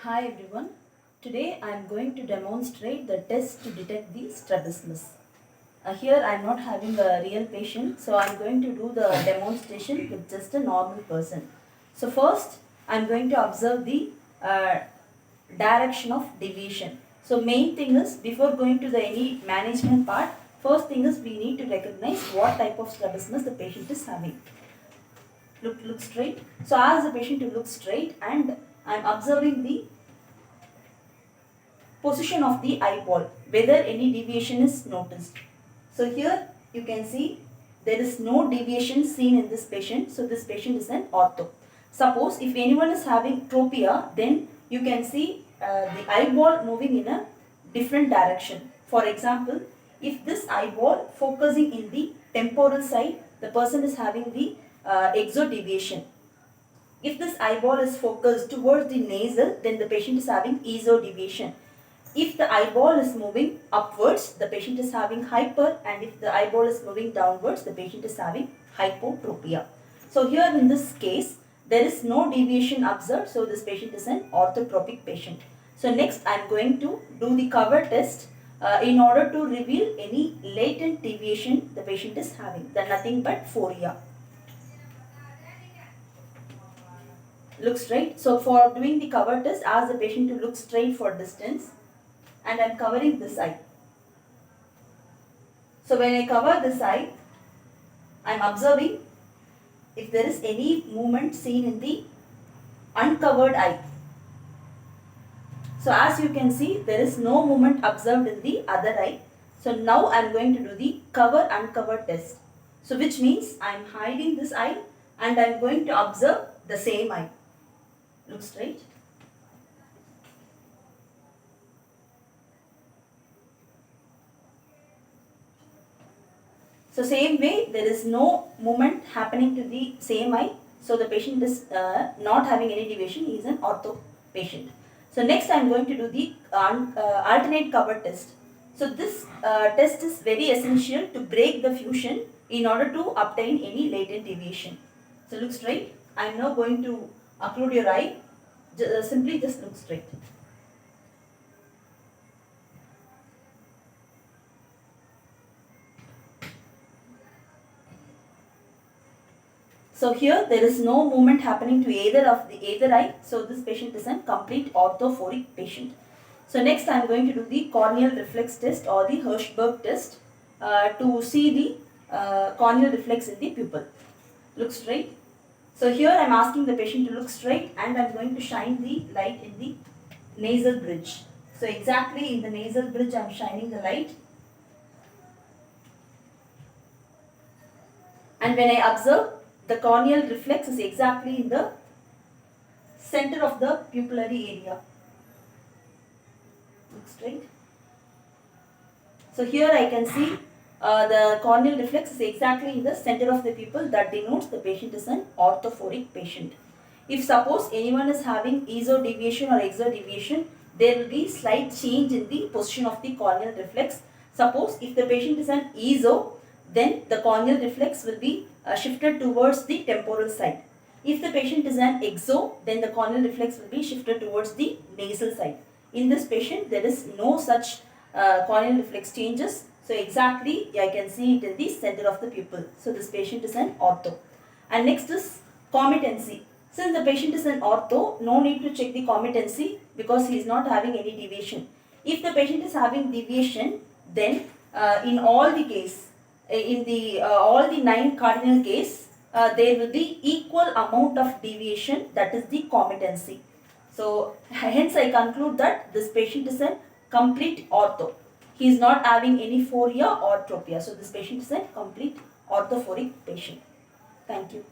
Hi everyone. Today I am going to demonstrate the test to detect the strabismus. Here I am not having a real patient, so I am going to do the demonstration with just a normal person. So first I am going to observe the direction of deviation. So main thing is, before going to the any management part, first thing is we need to recognize what type of strabismus the patient is having. Look straight. So ask the patient to look straight, and I am observing the position of the eyeball, whether any deviation is noticed. So here you can see there is no deviation seen in this patient. So this patient is an ortho. Suppose if anyone is having tropia, then you can see the eyeball moving in a different direction. For example, if this eyeball focusing in the temporal side, the person is having the exodeviation. If this eyeball is focused towards the nasal, then the patient is having esodeviation. If the eyeball is moving upwards, the patient is having hyper, and if the eyeball is moving downwards, the patient is having hypotropia. So here in this case, there is no deviation observed, so this patient is an orthotropic patient. So next I am going to do the cover test in order to reveal any latent deviation the patient is having. Then nothing but phoria. Look straight. So for doing the cover test, ask the patient to look straight for distance, and I am covering this eye. So when I cover this eye, I am observing if there is any movement seen in the uncovered eye. So as you can see, there is no movement observed in the other eye. So now I am going to do the cover uncover test. So which means I am hiding this eye and I am going to observe the same eye. Look straight. So same way, there is no movement happening to the same eye. So the patient is not having any deviation. He is an ortho patient. So next I am going to do the alternate cover test. So this test is very essential to break the fusion in order to obtain any latent deviation. So look straight. I am now going to occlude your eye. Simply just look straight. So here there is no movement happening to either eye. So this patient is a complete orthophoric patient. So next I am going to do the corneal reflex test or the Hirschberg test to see the corneal reflex in the pupil. Look straight. So here I am asking the patient to look straight, and I am going to shine the light in the nasal bridge. So exactly in the nasal bridge I am shining the light. And when I observe, the corneal reflex is exactly in the center of the pupillary area. Look straight. So here I can see the corneal reflex is exactly in the center of the pupil. That denotes the patient is an orthophoric patient. If suppose anyone is having esodeviation or exodeviation, there will be slight change in the position of the corneal reflex. Suppose if the patient is an eso, then the corneal reflex will be shifted towards the temporal side. If the patient is an exo, then the corneal reflex will be shifted towards the nasal side. In this patient, there is no such corneal reflex changes. So exactly I can see it in the center of the pupil. So this patient is an ortho. And next is committancy. Since the patient is an ortho, no need to check the committancy because he is not having any deviation. If the patient is having deviation, then in all the case, in the all the 9 cardinal case, there will be equal amount of deviation, that is the committancy. So hence I conclude that this patient is a complete ortho. He is not having any phoria or tropia. So this patient is a complete orthophoric patient. Thank you.